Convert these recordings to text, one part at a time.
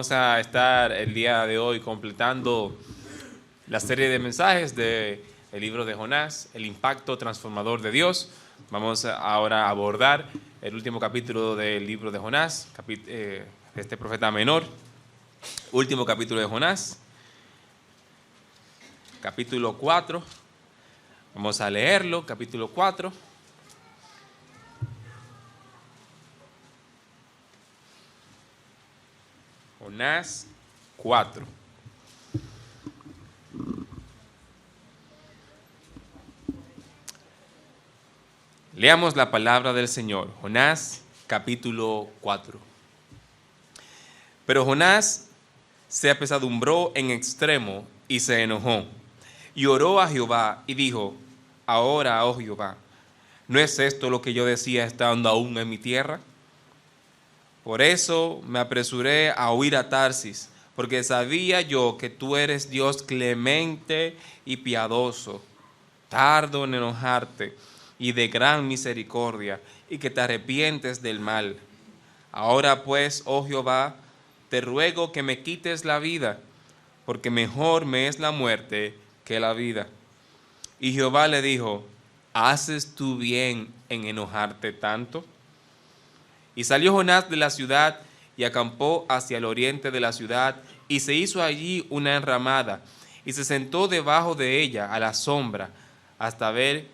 Vamos a estar el día de hoy completando la serie de mensajes del libro de Jonás, el impacto transformador de Dios. Vamos ahora a abordar el último capítulo del libro de Jonás, este profeta menor. Último capítulo de Jonás, capítulo 4. Vamos a leerlo, capítulo 4. Jonás 4. Leamos la palabra del Señor. Jonás capítulo 4. Pero Jonás se apesadumbró en extremo y se enojó, y oró a Jehová y dijo: ahora, oh Jehová, ¿no es esto lo que yo decía estando aún en mi tierra? Por eso me apresuré a huir a Tarsis, porque sabía yo que tú eres Dios clemente y piadoso, tardo en enojarte y de gran misericordia, y que te arrepientes del mal. Ahora pues, oh Jehová, te ruego que me quites la vida, porque mejor me es la muerte que la vida. Y Jehová le dijo: ¿haces tú bien en enojarte tanto? Y salió Jonás de la ciudad y acampó hacia el oriente de la ciudad, y se hizo allí una enramada, y se sentó debajo de ella a la sombra, hasta ver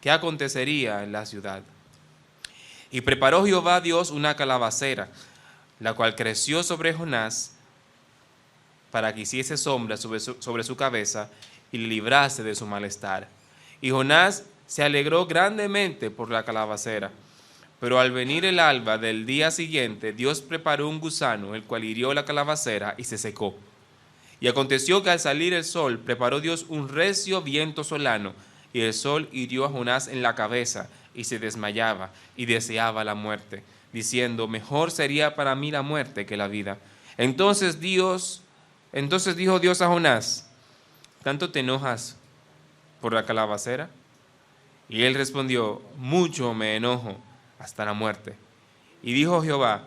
qué acontecería en la ciudad. Y preparó Jehová Dios una calabacera, la cual creció sobre Jonás, para que hiciese sombra sobre su cabeza y le librase de su malestar. Y Jonás se alegró grandemente por la calabacera. Pero al venir el alba del día siguiente, Dios preparó un gusano, el cual hirió la calabacera y se secó. Y aconteció que al salir el sol, preparó Dios un recio viento solano, y el sol hirió a Jonás en la cabeza, y se desmayaba, y deseaba la muerte, diciendo: mejor sería para mí la muerte que la vida. Entonces dijo Dios a Jonás: ¿tanto te enojas por la calabacera? Y él respondió: mucho me enojo, hasta la muerte. Y dijo Jehová: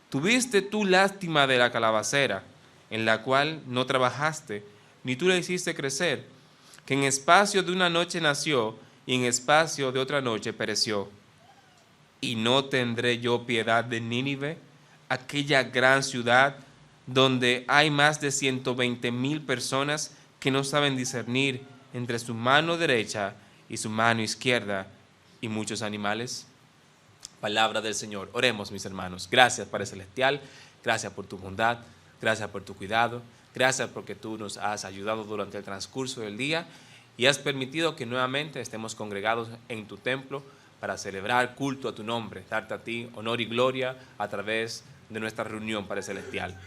¿tuviste tú lástima de la calabacera, en la cual no trabajaste, ni tú la hiciste crecer, que en espacio de una noche nació, y en espacio de otra noche pereció? ¿Y no tendré yo piedad de Nínive, aquella gran ciudad, donde hay más de 120,000 personas que no saben discernir entre su mano derecha y su mano izquierda, y muchos animales? Palabra del Señor. Oremos, mis hermanos. Gracias, Padre Celestial. Gracias por tu bondad. Gracias por tu cuidado. Gracias porque tú nos has ayudado durante el transcurso del día y has permitido que nuevamente estemos congregados en tu templo para celebrar culto a tu nombre, darte a ti honor y gloria a través de nuestra reunión, Padre Celestial.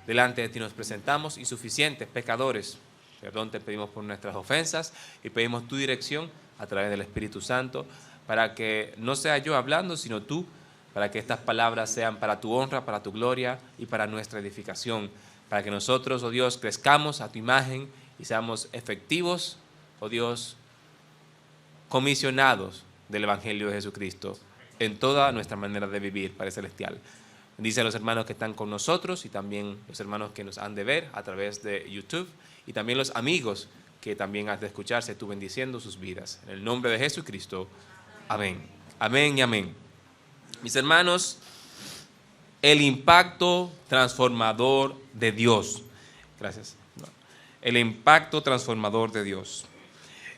Delante de ti nos presentamos insuficientes pecadores. Perdón te pedimos por nuestras ofensas y pedimos tu dirección a través del Espíritu Santo, para que no sea yo hablando, sino tú, para que estas palabras sean para tu honra, para tu gloria y para nuestra edificación, para que nosotros, oh Dios, crezcamos a tu imagen y seamos efectivos, oh Dios, comisionados del Evangelio de Jesucristo en toda nuestra manera de vivir, Padre Celestial. Bendice a los hermanos que están con nosotros y también los hermanos que nos han de ver a través de YouTube y también los amigos que también has de escucharse, tú bendiciendo sus vidas. En el nombre de Jesucristo. Amén. Amén y amén. Mis hermanos, el impacto transformador de Dios. Gracias. El impacto transformador de Dios.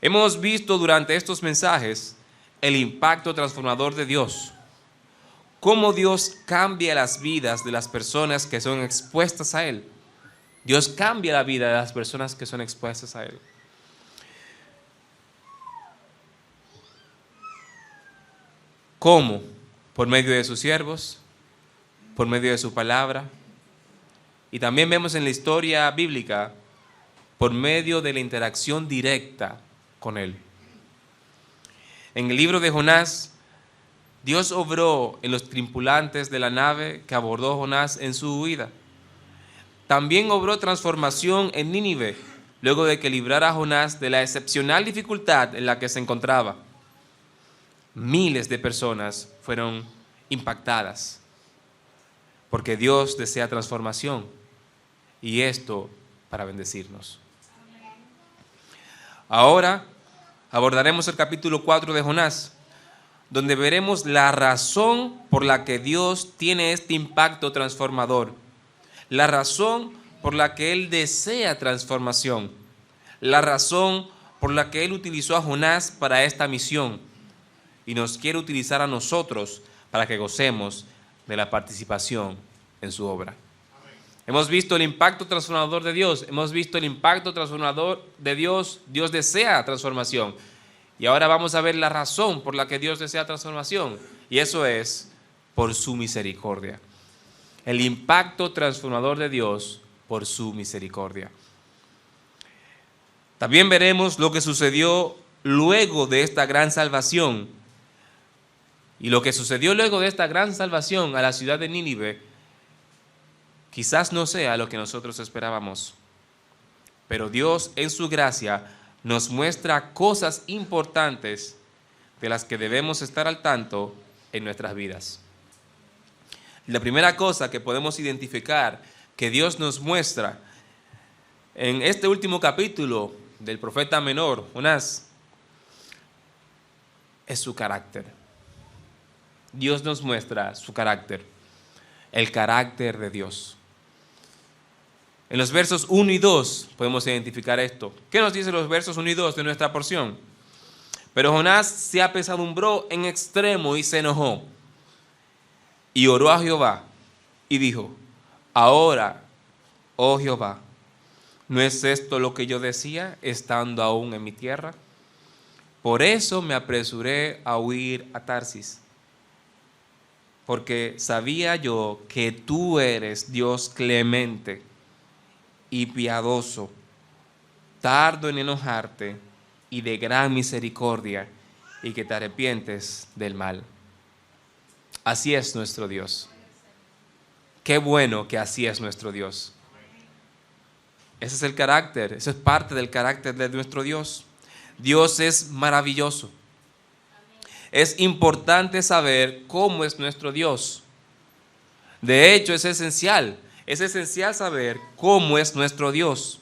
Hemos visto durante estos mensajes el impacto transformador de Dios. Cómo Dios cambia las vidas de las personas que son expuestas a Él. Dios cambia la vida de las personas que son expuestas a Él. ¿Cómo? Por medio de sus siervos, por medio de su palabra. Y también vemos en la historia bíblica, por medio de la interacción directa con Él. En el libro de Jonás, Dios obró en los tripulantes de la nave que abordó Jonás en su huida. También obró transformación en Nínive, luego de que librara a Jonás de la excepcional dificultad en la que se encontraba. Miles de personas fueron impactadas porque Dios desea transformación y esto para bendecirnos. Ahora abordaremos el capítulo 4 de Jonás, donde veremos la razón por la que Dios tiene este impacto transformador, la razón por la que Él desea transformación, la razón por la que Él utilizó a Jonás para esta misión y nos quiere utilizar a nosotros para que gocemos de la participación en su obra. Hemos visto el impacto transformador de Dios, hemos visto el impacto transformador de Dios. Dios desea transformación. Y ahora vamos a ver la razón por la que Dios desea transformación. Y eso es por su misericordia. El impacto transformador de Dios por su misericordia. También veremos lo que sucedió luego de esta gran salvación. Y lo que sucedió luego de esta gran salvación a la ciudad de Nínive quizás no sea lo que nosotros esperábamos, pero Dios en su gracia nos muestra cosas importantes de las que debemos estar al tanto en nuestras vidas. La primera cosa que podemos identificar que Dios nos muestra en este último capítulo del profeta menor, Jonás, es su carácter. Dios nos muestra su carácter, el carácter de Dios. En los versos 1 y 2 podemos identificar esto. ¿Qué nos dicen los versos 1 y 2 de nuestra porción? Pero Jonás se apesadumbró en extremo y se enojó. Y oró a Jehová y dijo: ahora, oh Jehová, ¿no es esto lo que yo decía estando aún en mi tierra? Por eso me apresuré a huir a Tarsis, porque sabía yo que tú eres Dios clemente y piadoso, tardo en enojarte y de gran misericordia, y que te arrepientes del mal. Así es nuestro Dios. Qué bueno que así es nuestro Dios. Ese es el carácter, eso es parte del carácter de nuestro Dios. Dios es maravilloso. Es importante saber cómo es nuestro Dios. De hecho, es esencial saber cómo es nuestro Dios.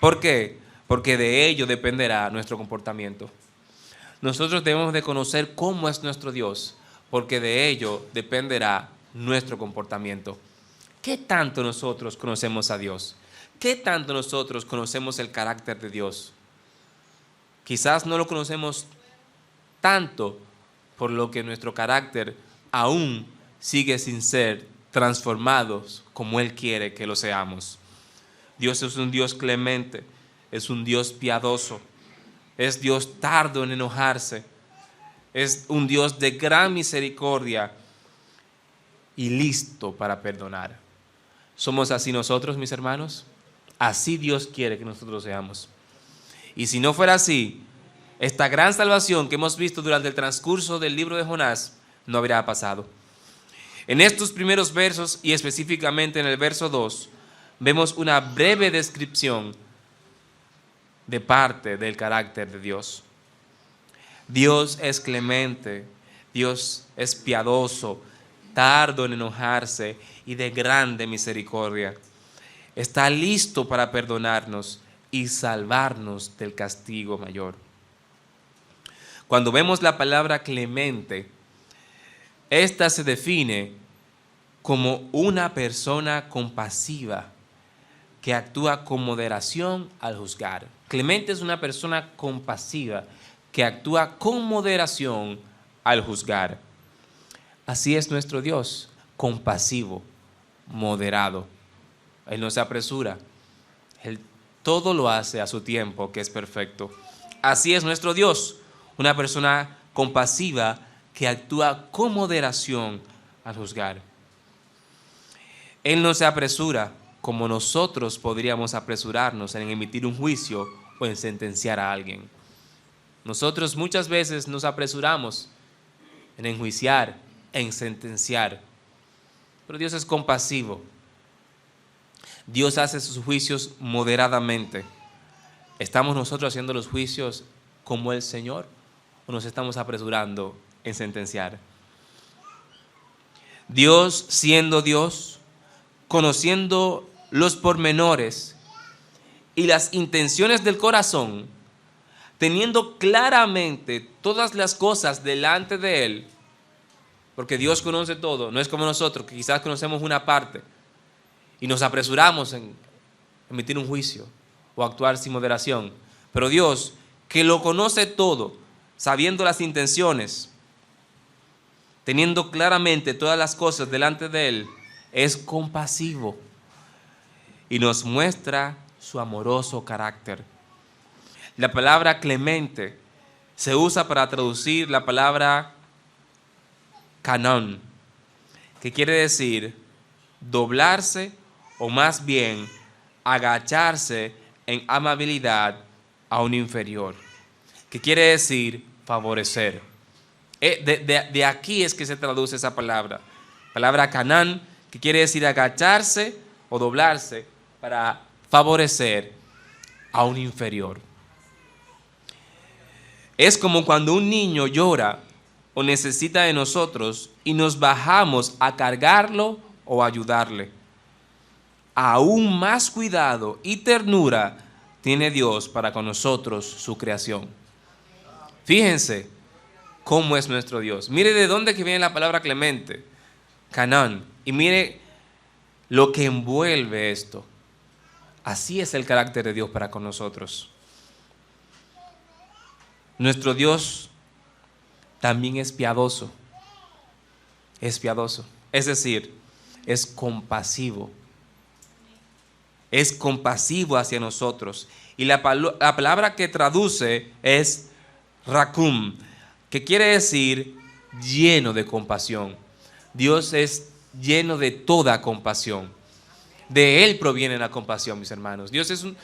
¿Por qué? Porque de ello dependerá nuestro comportamiento. Nosotros debemos de conocer cómo es nuestro Dios, porque de ello dependerá nuestro comportamiento. ¿Qué tanto nosotros conocemos a Dios? ¿Qué tanto nosotros conocemos el carácter de Dios? Quizás no lo conocemos tanto, por lo que nuestro carácter aún sigue sin ser transformados como Él quiere que lo seamos. Dios es un Dios clemente, es un Dios piadoso, es Dios tardo en enojarse, es un Dios de gran misericordia y listo para perdonar. ¿Somos así nosotros, mis hermanos? Así Dios quiere que nosotros seamos. Y si no fuera así, esta gran salvación que hemos visto durante el transcurso del libro de Jonás no habría pasado. En estos primeros versos, y específicamente en el verso 2, vemos una breve descripción de parte del carácter de Dios. Dios es clemente, Dios es piadoso, tardo en enojarse y de grande misericordia. Está listo para perdonarnos y salvarnos del castigo mayor. Cuando vemos la palabra clemente, esta se define como una persona compasiva que actúa con moderación al juzgar. Clemente es una persona compasiva que actúa con moderación al juzgar. Así es nuestro Dios, compasivo, moderado. Él no se apresura. Él todo lo hace a su tiempo, que es perfecto. Así es nuestro Dios, una persona compasiva que actúa con moderación al juzgar. Él no se apresura como nosotros podríamos apresurarnos en emitir un juicio o en sentenciar a alguien. Nosotros muchas veces nos apresuramos en enjuiciar, en sentenciar, pero Dios es compasivo. Dios hace sus juicios moderadamente. ¿Estamos nosotros haciendo los juicios como el Señor o nos estamos apresurando en sentenciar? Dios siendo Dios, conociendo los pormenores y las intenciones del corazón, teniendo claramente todas las cosas delante de Él, porque Dios conoce todo, no es como nosotros, que quizás conocemos una parte y nos apresuramos en emitir un juicio o actuar sin moderación. Pero Dios, que lo conoce todo, sabiendo las intenciones, teniendo claramente todas las cosas delante de Él, es compasivo y nos muestra su amoroso carácter. La palabra clemente se usa para traducir la palabra canón, que quiere decir doblarse o más bien agacharse en amabilidad a un inferior, que quiere decir favorecer. De aquí es que se traduce esa palabra canán, que quiere decir agacharse o doblarse para favorecer a un inferior. Es como cuando un niño llora o necesita de nosotros y nos bajamos a cargarlo o ayudarle. Aún más cuidado y ternura tiene Dios para con nosotros, su creación. Fíjense cómo es nuestro Dios. Mire de dónde que viene la palabra clemente, canán, y mire lo que envuelve esto. Así es el carácter de Dios para con nosotros. Nuestro Dios también es piadoso. Es piadoso. Es decir, es compasivo. Es compasivo hacia nosotros. Y la palabra que traduce es rakum, que quiere decir lleno de compasión. Dios es lleno de toda compasión. De Él proviene la compasión, mis hermanos. Dios es un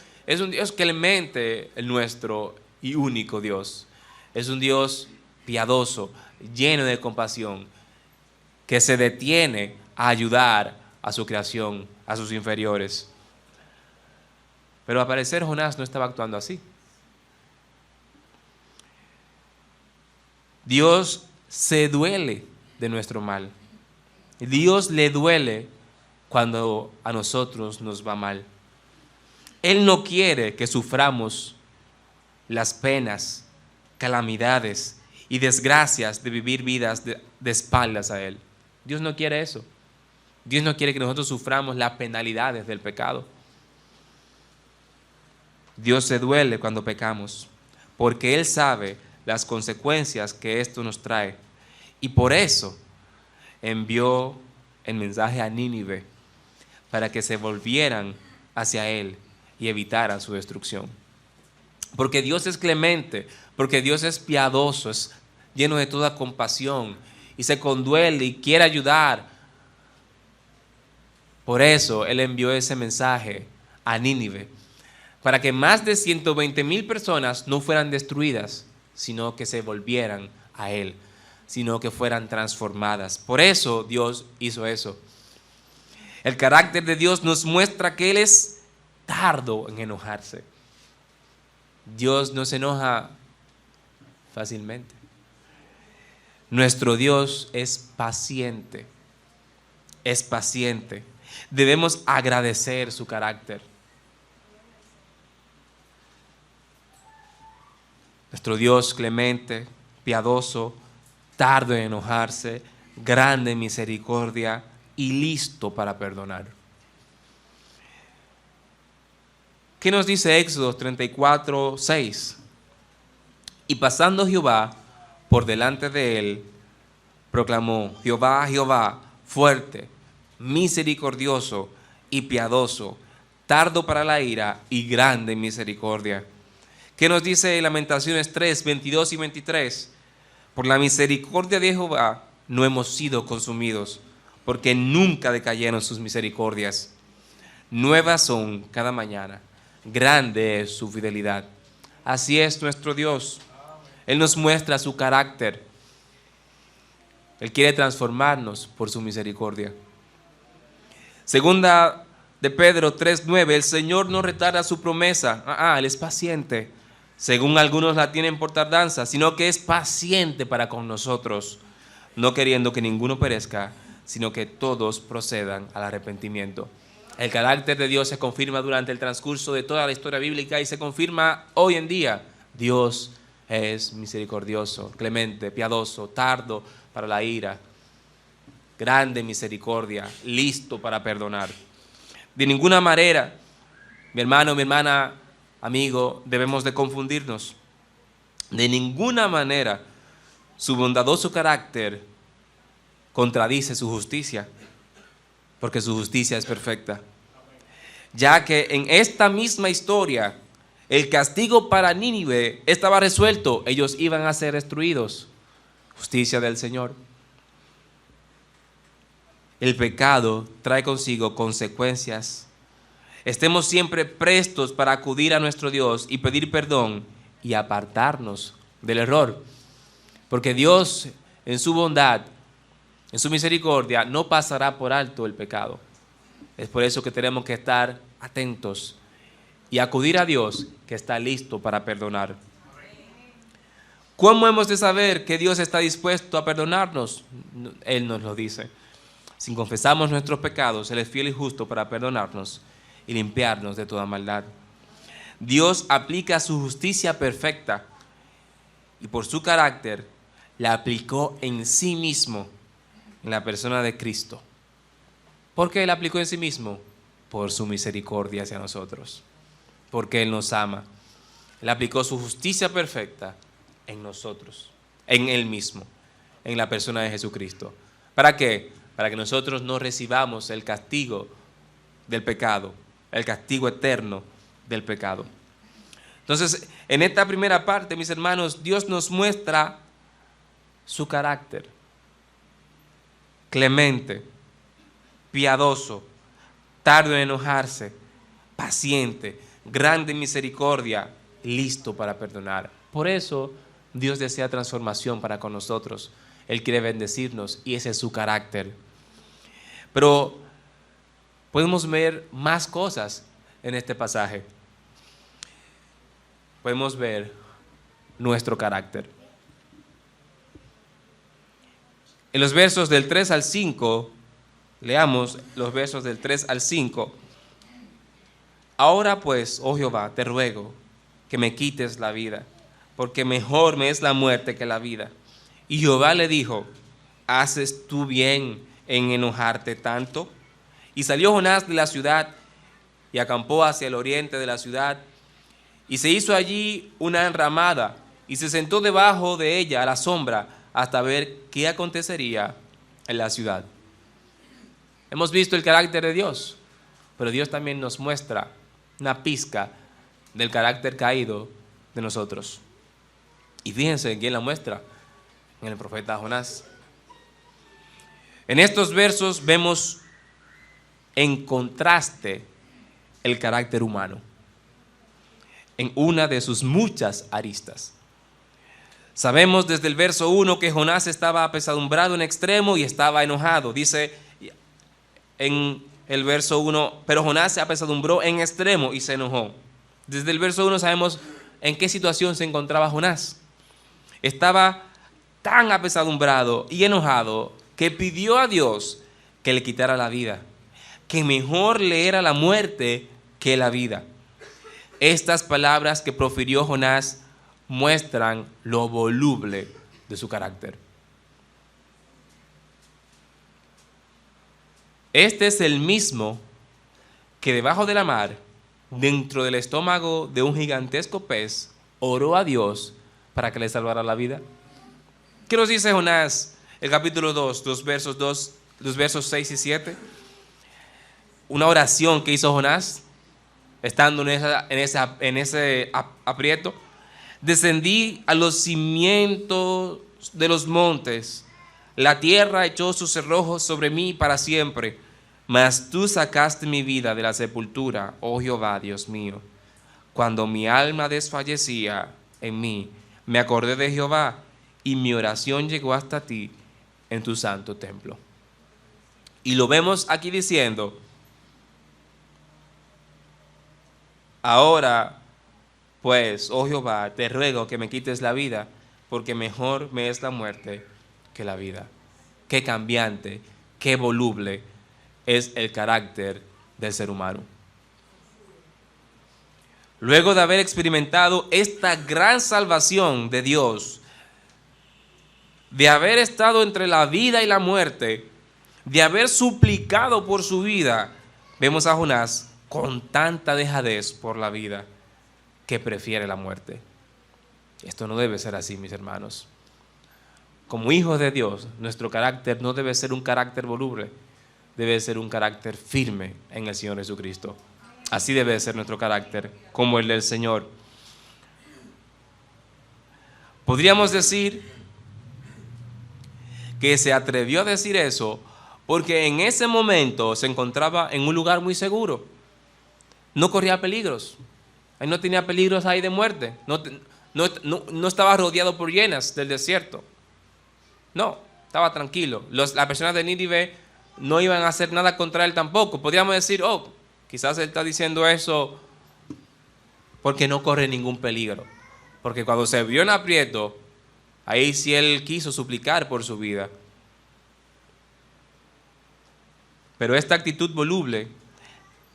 Dios clemente, el nuestro y único Dios. Es un Dios piadoso, lleno de compasión, que se detiene a ayudar a su creación, a sus inferiores. Pero al parecer Jonás no estaba actuando así. Dios se duele de nuestro mal. Dios le duele cuando a nosotros nos va mal. Él no quiere que suframos las penas, calamidades y desgracias de vivir vidas de espaldas a Él. Dios no quiere eso. Dios no quiere que nosotros suframos las penalidades del pecado. Dios se duele cuando pecamos, porque Él sabe las consecuencias que esto nos trae. Y por eso envió el mensaje a Nínive, para que se volvieran hacia Él y evitaran su destrucción. Porque Dios es clemente, porque Dios es piadoso, es lleno de toda compasión y se conduele y quiere ayudar. Por eso Él envió ese mensaje a Nínive, para que más de 120,000 personas no fueran destruidas, sino que se volvieran a Él, sino que fueran transformadas. Por eso Dios hizo eso. El carácter de Dios nos muestra que Él es tardo en enojarse. Dios no se enoja fácilmente. Nuestro Dios es paciente. Es paciente. Debemos agradecer su carácter. Nuestro Dios clemente, piadoso, tardo en enojarse, grande en misericordia y listo para perdonar. ¿Qué nos dice Éxodo 34:6? Y pasando Jehová por delante de él, proclamó: Jehová, Jehová, fuerte, misericordioso y piadoso, tardo para la ira y grande en misericordia. ¿Qué nos dice Lamentaciones 3:22 y 23? Por la misericordia de Jehová no hemos sido consumidos, porque nunca decayeron sus misericordias. Nuevas son cada mañana, grande es su fidelidad. Así es nuestro Dios. Él nos muestra su carácter. Él quiere transformarnos por su misericordia. Segunda de Pedro 3:9, el Señor no retarda su promesa. Él es paciente, según algunos la tienen por tardanza, sino que es paciente para con nosotros, no queriendo que ninguno perezca, sino que todos procedan al arrepentimiento. El carácter de Dios se confirma durante el transcurso de toda la historia bíblica y se confirma hoy en día. Dios es misericordioso, clemente, piadoso, tardo para la ira, grande misericordia, listo para perdonar. De ninguna manera, mi hermano, mi hermana, amigo, debemos de confundirnos. De ninguna manera su bondadoso carácter contradice su justicia, porque su justicia es perfecta. Ya que en esta misma historia, el castigo para Nínive estaba resuelto, ellos iban a ser destruidos. Justicia del Señor. El pecado trae consigo consecuencias. Estemos siempre prestos para acudir a nuestro Dios y pedir perdón y apartarnos del error. Porque Dios, en su bondad, en su misericordia, no pasará por alto el pecado. Es por eso que tenemos que estar atentos y acudir a Dios, que está listo para perdonar. ¿Cómo hemos de saber que Dios está dispuesto a perdonarnos? Él nos lo dice. Si confesamos nuestros pecados, Él es fiel y justo para perdonarnos y limpiarnos de toda maldad. Dios aplica su justicia perfecta y por su carácter la aplicó en sí mismo, en la persona de Cristo. ¿Por qué la aplicó en sí mismo? Por su misericordia hacia nosotros, porque Él nos ama. Él aplicó su justicia perfecta en nosotros, en Él mismo, en la persona de Jesucristo. ¿Para qué? Para que nosotros no recibamos el castigo del pecado, el castigo eterno del pecado. Entonces, en esta primera parte, mis hermanos, Dios nos muestra su carácter. Clemente, piadoso, tardo en enojarse, paciente, grande en misericordia, listo para perdonar. Por eso Dios desea transformación para con nosotros. Él quiere bendecirnos y ese es su carácter. Pero podemos ver más cosas en este pasaje. Podemos ver nuestro carácter. En los versos del 3 al 5, leamos los versos del 3 al 5. Ahora pues, oh Jehová, te ruego que me quites la vida, porque mejor me es la muerte que la vida. Y Jehová le dijo, ¿haces tú bien en enojarte tanto? Y salió Jonás de la ciudad y acampó hacia el oriente de la ciudad, y se hizo allí una enramada, y se sentó debajo de ella a la sombra, hasta ver qué acontecería en la ciudad. Hemos visto el carácter de Dios, pero Dios también nos muestra una pizca del carácter caído de nosotros. Y fíjense quién la muestra, en el profeta Jonás. En estos versos vemos en contraste el carácter humano, en una de sus muchas aristas. Sabemos desde el verso 1 que Jonás estaba apesadumbrado en extremo y estaba enojado. Dice en el verso 1, pero Jonás se apesadumbró en extremo y se enojó. Desde el verso 1 sabemos en qué situación se encontraba Jonás. Estaba tan apesadumbrado y enojado que pidió a Dios que le quitara la vida, que mejor le era la muerte que la vida. Estas palabras que profirió Jonás muestran lo voluble de su carácter. Este es el mismo que debajo de la mar, dentro del estómago de un gigantesco pez, oró a Dios para que le salvara la vida. ¿Qué nos dice Jonás? El capítulo 2, los versos 6 y 7. Una oración que hizo Jonás, estando en ese aprieto. Descendí a los cimientos de los montes, la tierra echó sus cerrojos sobre mí para siempre, mas tú sacaste mi vida de la sepultura, oh Jehová, Dios mío. Cuando mi alma desfallecía en mí, me acordé de Jehová, y mi oración llegó hasta ti en tu santo templo. Y lo vemos aquí diciendo, ahora pues, oh Jehová, te ruego que me quites la vida, porque mejor me es la muerte que la vida. Qué cambiante, qué voluble es el carácter del ser humano. Luego de haber experimentado esta gran salvación de Dios, de haber estado entre la vida y la muerte, de haber suplicado por su vida, vemos a Jonás con tanta dejadez por la vida que prefiere la muerte. Esto no debe ser así, mis hermanos. Como hijos de Dios, nuestro carácter no debe ser un carácter voluble, debe ser un carácter firme en el Señor Jesucristo. Así debe ser nuestro carácter, como el del Señor. Podríamos decir que se atrevió a decir eso porque en ese momento se encontraba en un lugar muy seguro. No corría peligros. Él no tenía peligros ahí de muerte. No estaba rodeado por hienas del desierto. No, estaba tranquilo. Las personas de Nínive no iban a hacer nada contra él tampoco. Podríamos decir, quizás él está diciendo eso porque no corre ningún peligro. Porque cuando se vio en aprieto, ahí sí él quiso suplicar por su vida. Pero esta actitud voluble,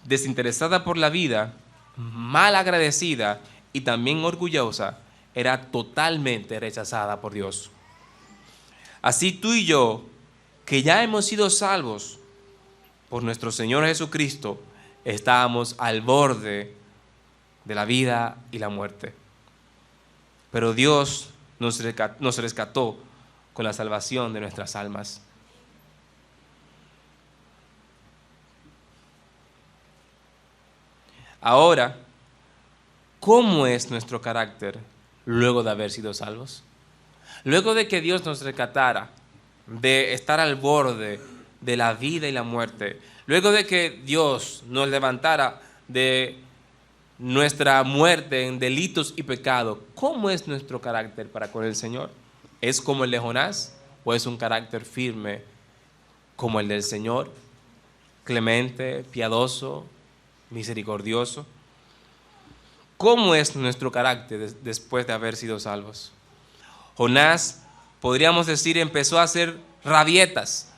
desinteresada por la vida, mal agradecida y también orgullosa, era totalmente rechazada por Dios. Así tú y yo, que ya hemos sido salvos por nuestro Señor Jesucristo, estábamos al borde de la vida y la muerte. Pero Dios nos rescató con la salvación de nuestras almas. Ahora, ¿cómo es nuestro carácter luego de haber sido salvos? Luego de que Dios nos rescatara de estar al borde de la vida y la muerte, luego de que Dios nos levantara de nuestra muerte en delitos y pecados, ¿cómo es nuestro carácter para con el Señor? ¿Es como el de Jonás o es un carácter firme como el del Señor? Clemente, piadoso, misericordioso. ¿Cómo es nuestro carácter después de haber sido salvos? Jonás, podríamos decir, empezó a hacer rabietas.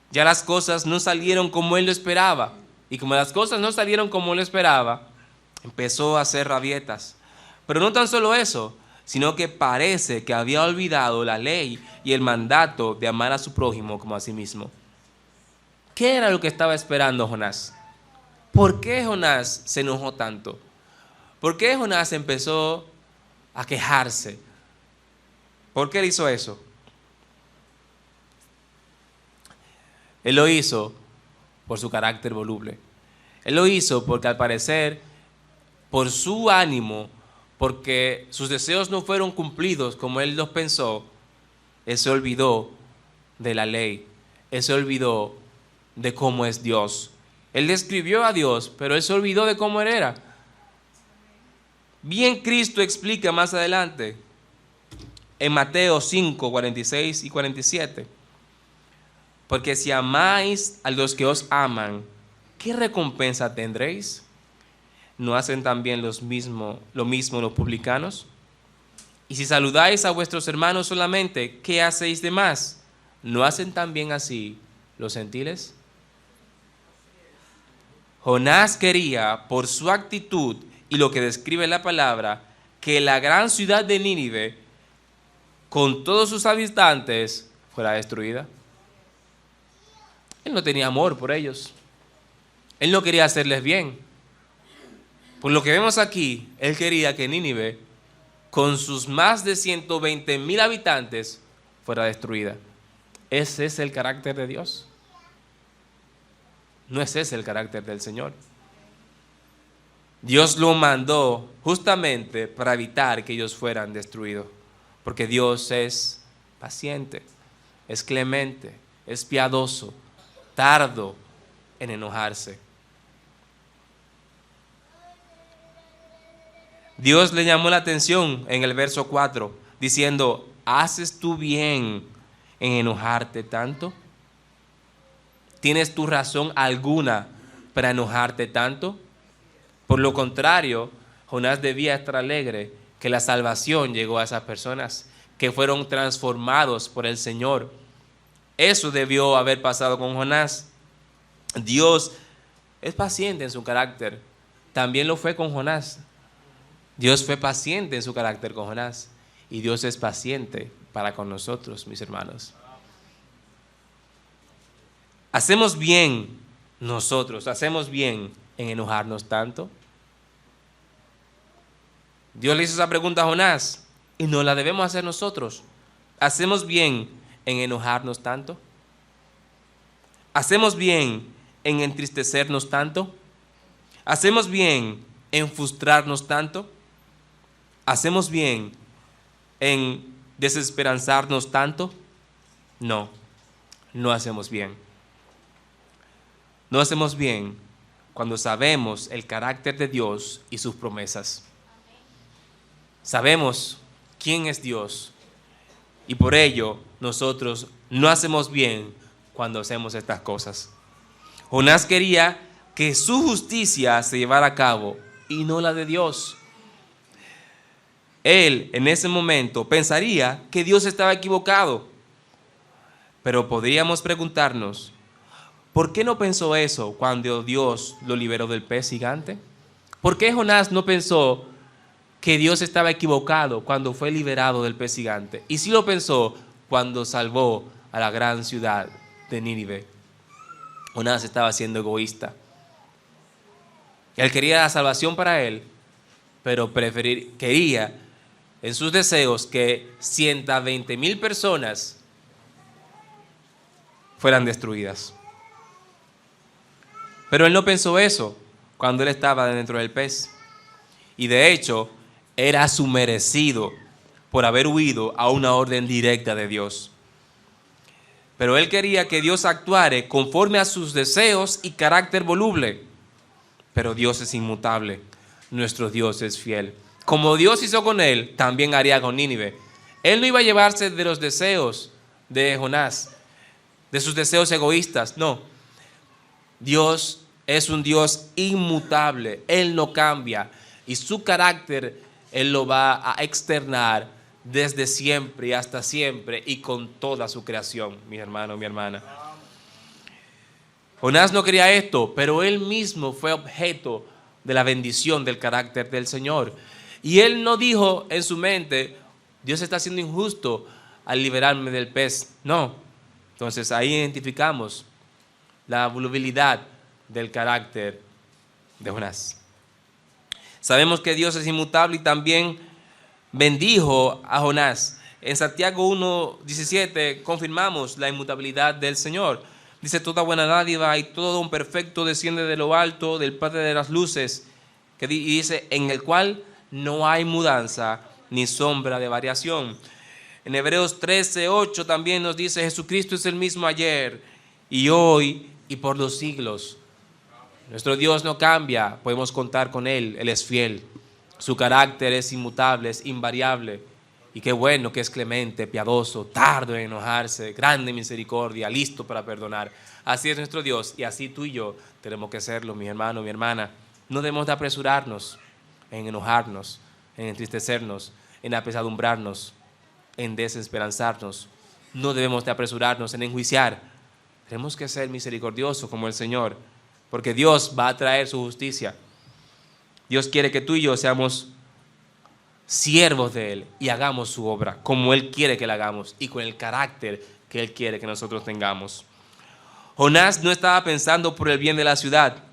Ya las cosas no salieron como él lo esperaba. Y como las cosas no salieron como él lo esperaba, empezó a hacer rabietas. Pero no tan solo eso, sino que parece que había olvidado la ley y el mandato de amar a su prójimo como a sí mismo. ¿Qué era lo que estaba esperando Jonás? ¿Por qué Jonás se enojó tanto? ¿Por qué Jonás empezó a quejarse? ¿Por qué él hizo eso? Él lo hizo por su carácter voluble. Él lo hizo porque al parecer, por su ánimo, porque sus deseos no fueron cumplidos como él los pensó, él se olvidó de la ley. Él se olvidó de cómo es Dios. Él describió a Dios, pero él se olvidó de cómo él era. Bien Cristo explica más adelante en Mateo 5, 46 y 47. Porque si amáis a los que os aman, ¿qué recompensa tendréis? ¿No hacen también lo mismo los publicanos? Y si saludáis a vuestros hermanos solamente, ¿qué hacéis de más? ¿No hacen también así los gentiles? Jonás quería, por su actitud y lo que describe la palabra, que la gran ciudad de Nínive, con todos sus habitantes, fuera destruida. Él no tenía amor por ellos. Él no quería hacerles bien. Por lo que vemos aquí, él quería que Nínive, con sus más de 120,000 habitantes, fuera destruida. ¿Ese es el carácter de Dios? No es ese el carácter del Señor. Dios lo mandó justamente para evitar que ellos fueran destruidos. Porque Dios es paciente, es clemente, es piadoso, tardo en enojarse. Dios le llamó la atención en el verso 4, diciendo, ¿haces tú bien en enojarte tanto? ¿Tienes tú razón alguna para enojarte tanto? Por lo contrario, Jonás debía estar alegre que la salvación llegó a esas personas, que fueron transformados por el Señor. Eso debió haber pasado con Jonás. Dios es paciente en su carácter. También lo fue con Jonás. Dios fue paciente en su carácter con Jonás. Y Dios es paciente para con nosotros, mis hermanos. ¿Hacemos bien nosotros? ¿Hacemos bien en enojarnos tanto? Dios le hizo esa pregunta a Jonás y no la debemos hacer nosotros. ¿Hacemos bien en enojarnos tanto? ¿Hacemos bien en entristecernos tanto? ¿Hacemos bien en frustrarnos tanto? ¿Hacemos bien en desesperanzarnos tanto? No, no hacemos bien. No hacemos bien cuando sabemos el carácter de Dios y sus promesas. Sabemos quién es Dios y por ello nosotros no hacemos bien cuando hacemos estas cosas. Jonás quería que su justicia se llevara a cabo y no la de Dios. Él en ese momento pensaría que Dios estaba equivocado, pero podríamos preguntarnos, ¿por qué no pensó eso cuando Dios lo liberó del pez gigante? ¿Por qué Jonás no pensó que Dios estaba equivocado cuando fue liberado del pez gigante? Y sí lo pensó cuando salvó a la gran ciudad de Nínive. Jonás estaba siendo egoísta. Él quería la salvación para él, pero quería en sus deseos que 120,000 personas fueran destruidas. Pero él no pensó eso cuando él estaba dentro del pez. Y de hecho, era su merecido por haber huido a una orden directa de Dios. Pero él quería que Dios actuara conforme a sus deseos y carácter voluble. Pero Dios es inmutable. Nuestro Dios es fiel. Como Dios hizo con él, también haría con Nínive. Él no iba a llevarse de los deseos de Jonás, de sus deseos egoístas, no. Dios es un Dios inmutable. Él no cambia. Y su carácter Él lo va a externar desde siempre y hasta siempre y con toda su creación, mi hermano, mi hermana. Jonás no quería esto, pero él mismo fue objeto de la bendición del carácter del Señor. Y él no dijo en su mente, Dios está siendo injusto al liberarme del pez. No. Entonces ahí identificamos la volubilidad del carácter de Jonás. Sabemos que Dios es inmutable y también bendijo a Jonás. En Santiago 1:17 confirmamos la inmutabilidad del Señor. Dice, toda buena dádiva y todo don perfecto desciende de lo alto, del Padre de las luces, y dice, en el cual no hay mudanza ni sombra de variación. En Hebreos 13:8 también nos dice, Jesucristo es el mismo ayer y hoy y por los siglos. Nuestro Dios no cambia, podemos contar con Él, Él es fiel. Su carácter es inmutable, es invariable. Y qué bueno que es clemente, piadoso, tardo en enojarse, grande en misericordia, listo para perdonar. Así es nuestro Dios y así tú y yo tenemos que serlo, mi hermano, mi hermana. No debemos de apresurarnos en enojarnos, en entristecernos, en apesadumbrarnos, en desesperanzarnos. No debemos de apresurarnos en enjuiciar. Tenemos que ser misericordiosos como el Señor, porque Dios va a traer su justicia. Dios quiere que tú y yo seamos siervos de Él y hagamos su obra como Él quiere que la hagamos y con el carácter que Él quiere que nosotros tengamos. Jonás no estaba pensando por el bien de la ciudad.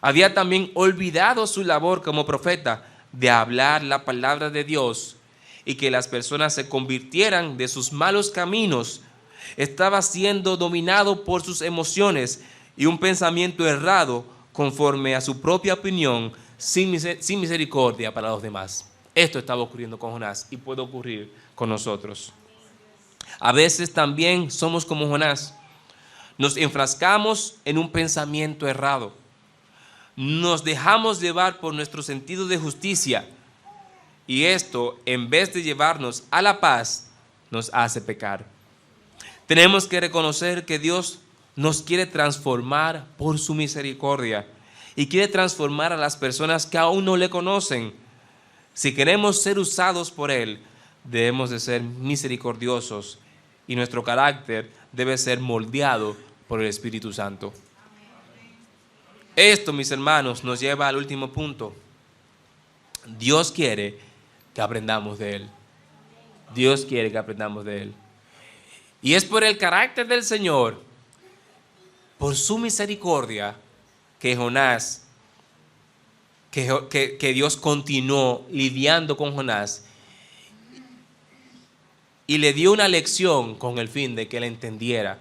Había también olvidado su labor como profeta de hablar la palabra de Dios y que las personas se convirtieran de sus malos caminos. Estaba siendo dominado por sus emociones y un pensamiento errado conforme a su propia opinión, sin misericordia para los demás. Esto estaba ocurriendo con Jonás y puede ocurrir con nosotros. A veces también somos como Jonás. Nos enfrascamos en un pensamiento errado. Nos dejamos llevar por nuestro sentido de justicia. Y esto, en vez de llevarnos a la paz, nos hace pecar. Tenemos que reconocer que Dios nos quiere transformar por su misericordia y quiere transformar a las personas que aún no le conocen. Si queremos ser usados por Él, debemos de ser misericordiosos y nuestro carácter debe ser moldeado por el Espíritu Santo. Esto, mis hermanos, nos lleva al último punto. Dios quiere que aprendamos de Él. Dios quiere que aprendamos de Él. Y es por el carácter del Señor, por su misericordia, que Jonás, que Dios continuó lidiando con Jonás y le dio una lección con el fin de que él entendiera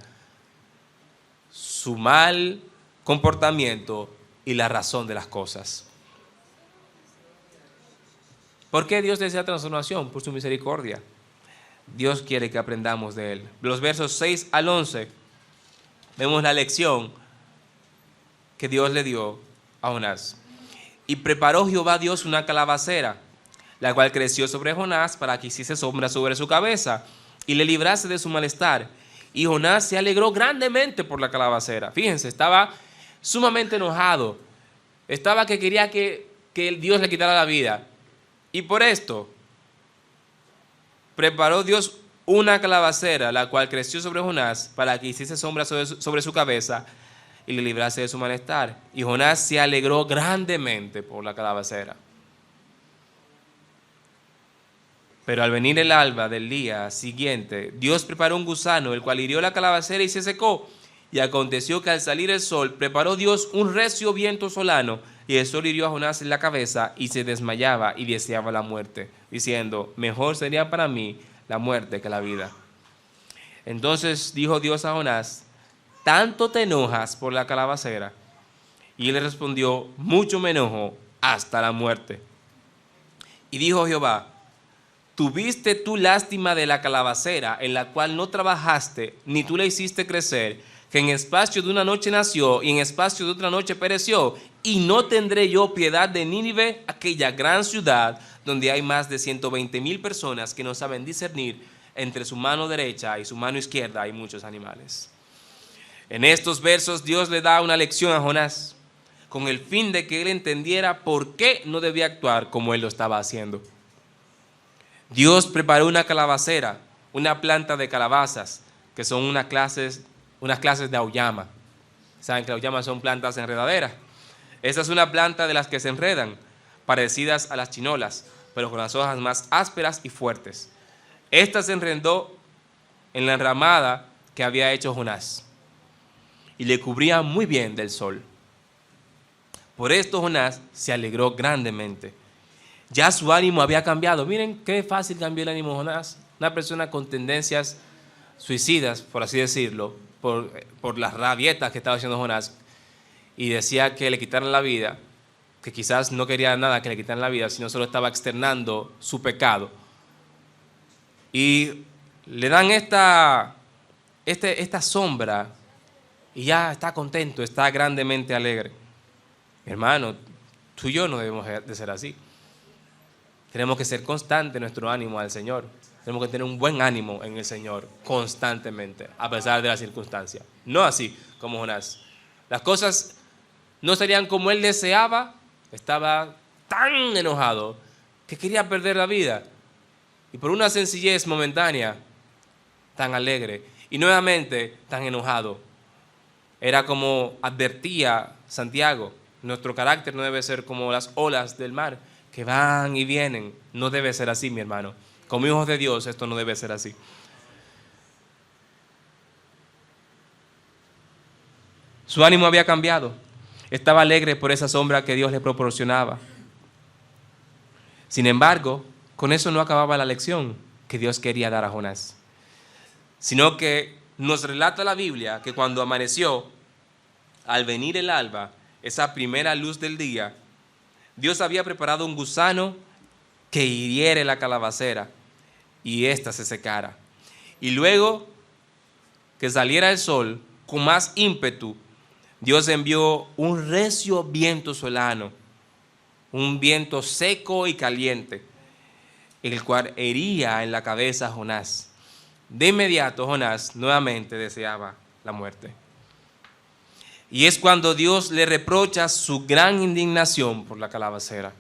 su mal comportamiento y la razón de las cosas. ¿Por qué Dios desea transformación? Por su misericordia. Dios quiere que aprendamos de Él. Los versos 6 al 11 vemos la lección que Dios le dio a Jonás. Y preparó Jehová Dios una calabacera, la cual creció sobre Jonás para que hiciese sombra sobre su cabeza y le librase de su malestar. Y Jonás se alegró grandemente por la calabacera. Fíjense, estaba sumamente enojado. Estaba que quería que Dios le quitara la vida. Y por esto preparó Dios una calabacera, la cual creció sobre Jonás para que hiciese sombra sobre su cabeza y le librase de su malestar. Y Jonás se alegró grandemente por la calabacera. Pero al venir el alba del día siguiente, Dios preparó un gusano, el cual hirió la calabacera y se secó. Y aconteció que al salir el sol, preparó Dios un recio viento solano, y el sol hirió a Jonás en la cabeza, y se desmayaba y deseaba la muerte, diciendo: mejor sería para mí la muerte que la vida. Entonces dijo Dios a Jonás: ¿tanto te enojas por la calabacera? Y él le respondió: mucho me enojo, hasta la muerte. Y dijo Jehová: ¿tuviste tú lástima de la calabacera, en la cual no trabajaste, ni tú la hiciste crecer, que en espacio de una noche nació y en espacio de otra noche pereció? Y no tendré yo piedad de Nínive, aquella gran ciudad, donde hay más de 120,000 personas que no saben discernir entre su mano derecha y su mano izquierda hay muchos animales. En estos versos Dios le da una lección a Jonás, con el fin de que él entendiera por qué no debía actuar como él lo estaba haciendo. Dios preparó una calabacera, una planta de calabazas, que son unas clases de auyama. Saben que auyamas son plantas enredaderas. Esta es una planta de las que se enredan, parecidas a las chinolas, pero con las hojas más ásperas y fuertes. Esta se enredó en la enramada que había hecho Jonás y le cubría muy bien del sol. Por esto Jonás se alegró grandemente. Ya su ánimo había cambiado. Miren qué fácil cambió el ánimo de Jonás. Una persona con tendencias suicidas, por así decirlo, por las rabietas que estaba haciendo Jonás, y decía que le quitaran la vida, que quizás no quería nada que le quitaran la vida, sino solo estaba externando su pecado. Y le dan esta sombra y ya está contento, está grandemente alegre. Hermano, tú y yo no debemos de ser así. Tenemos que ser constantes en nuestro ánimo al Señor. Tenemos que tener un buen ánimo en el Señor constantemente, a pesar de las circunstancias. No así como Jonás. Las cosas no serían como él deseaba. Estaba tan enojado que quería perder la vida. Y por una sencillez momentánea, tan alegre. Y nuevamente tan enojado. Era como advertía Santiago: nuestro carácter no debe ser como las olas del mar, que van y vienen. No debe ser así, mi hermano. Como hijos de Dios, esto no debe ser así. Su ánimo había cambiado. Estaba alegre por esa sombra que Dios le proporcionaba. Sin embargo, con eso no acababa la lección que Dios quería dar a Jonás, sino que nos relata la Biblia que cuando amaneció, al venir el alba, esa primera luz del día, Dios había preparado un gusano que hiriere la calabacera y ésta se secara. Y luego que saliera el sol con más ímpetu, Dios envió un recio viento solano, un viento seco y caliente, el cual hería en la cabeza a Jonás. De inmediato Jonás nuevamente deseaba la muerte. Y es cuando Dios le reprocha su gran indignación por la calabacera.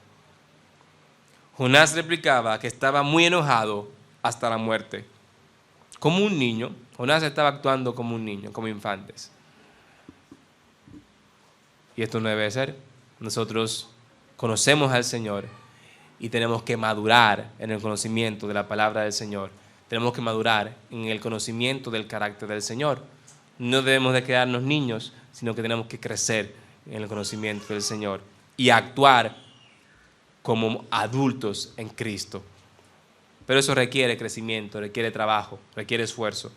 Jonás replicaba que estaba muy enojado hasta la muerte. como un niño. Jonás estaba actuando como un niño, como infantes. Y esto no debe ser. Nosotros conocemos al Señor y tenemos que madurar en el conocimiento de la palabra del Señor. Tenemos que madurar en el conocimiento del carácter del Señor. No debemos de quedarnos niños, sino que tenemos que crecer en el conocimiento del Señor y actuar como adultos en Cristo. Pero eso requiere crecimiento, requiere trabajo, requiere esfuerzo,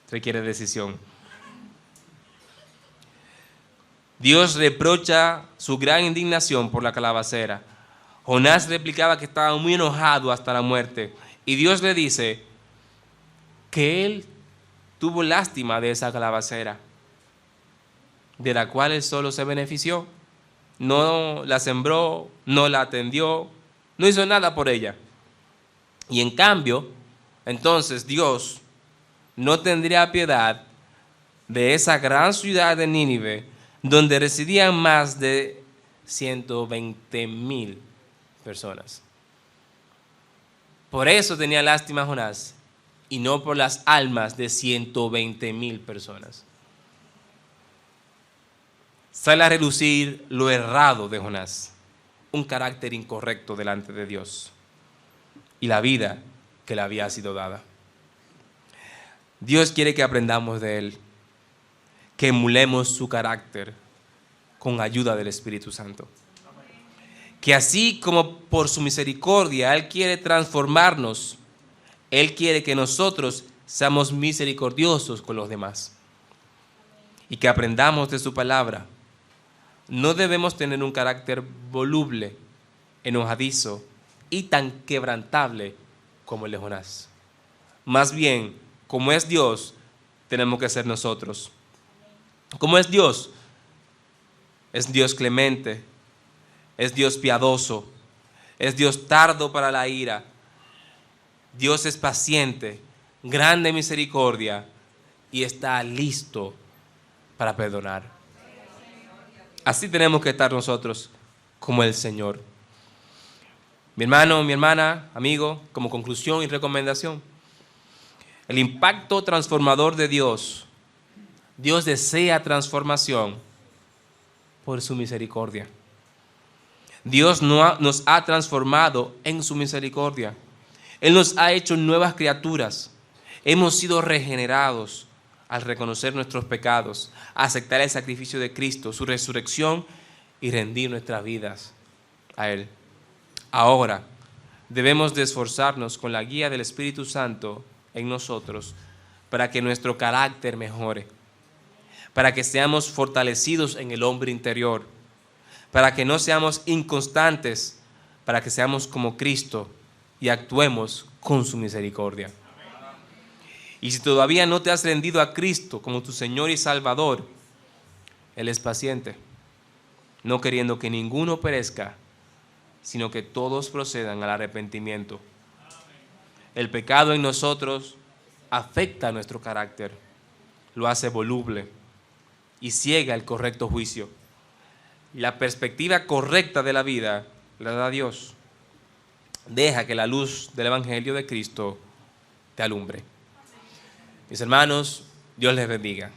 requiere decisión. Dios reprocha su gran indignación por la calabacera. Jonás replicaba que estaba muy enojado hasta la muerte. Y Dios le dice que él tuvo lástima de esa calabacera, de la cual él solo se benefició. No la sembró, no la atendió, no hizo nada por ella. Y en cambio, entonces Dios no tendría piedad de esa gran ciudad de Nínive, donde residían más de 120,000 personas. Por eso tenía lástima Jonás, y no por las almas de 120,000 personas. Sale a relucir lo errado de Jonás, un carácter incorrecto delante de Dios y la vida que le había sido dada. Dios quiere que aprendamos de él, que emulemos su carácter con ayuda del Espíritu Santo. Que así como por su misericordia Él quiere transformarnos, Él quiere que nosotros seamos misericordiosos con los demás. Y que aprendamos de su palabra. No debemos tener un carácter voluble, enojadizo y tan quebrantable como el de Jonás. Más bien, como es Dios, tenemos que ser nosotros. ¿Cómo es Dios? Es Dios clemente, es Dios piadoso, es Dios tardo para la ira. Dios es paciente, grande misericordia y está listo para perdonar. Así tenemos que estar nosotros como el Señor. Mi hermano, mi hermana, amigo, como conclusión y recomendación, el impacto transformador de Dios. Dios desea transformación por su misericordia. Dios nos ha transformado en su misericordia. Él nos ha hecho nuevas criaturas. Hemos sido regenerados al reconocer nuestros pecados, aceptar el sacrificio de Cristo, su resurrección y rendir nuestras vidas a Él. Ahora debemos de esforzarnos con la guía del Espíritu Santo en nosotros para que nuestro carácter mejore, para que seamos fortalecidos en el hombre interior, para que no seamos inconstantes, para que seamos como Cristo y actuemos con su misericordia. Y si todavía no te has rendido a Cristo como tu Señor y Salvador, Él es paciente, no queriendo que ninguno perezca, sino que todos procedan al arrepentimiento. El pecado en nosotros afecta nuestro carácter, lo hace voluble y ciega el correcto juicio. La perspectiva correcta de la vida la da Dios. Deja que la luz del Evangelio de Cristo te alumbre. Mis hermanos, Dios les bendiga.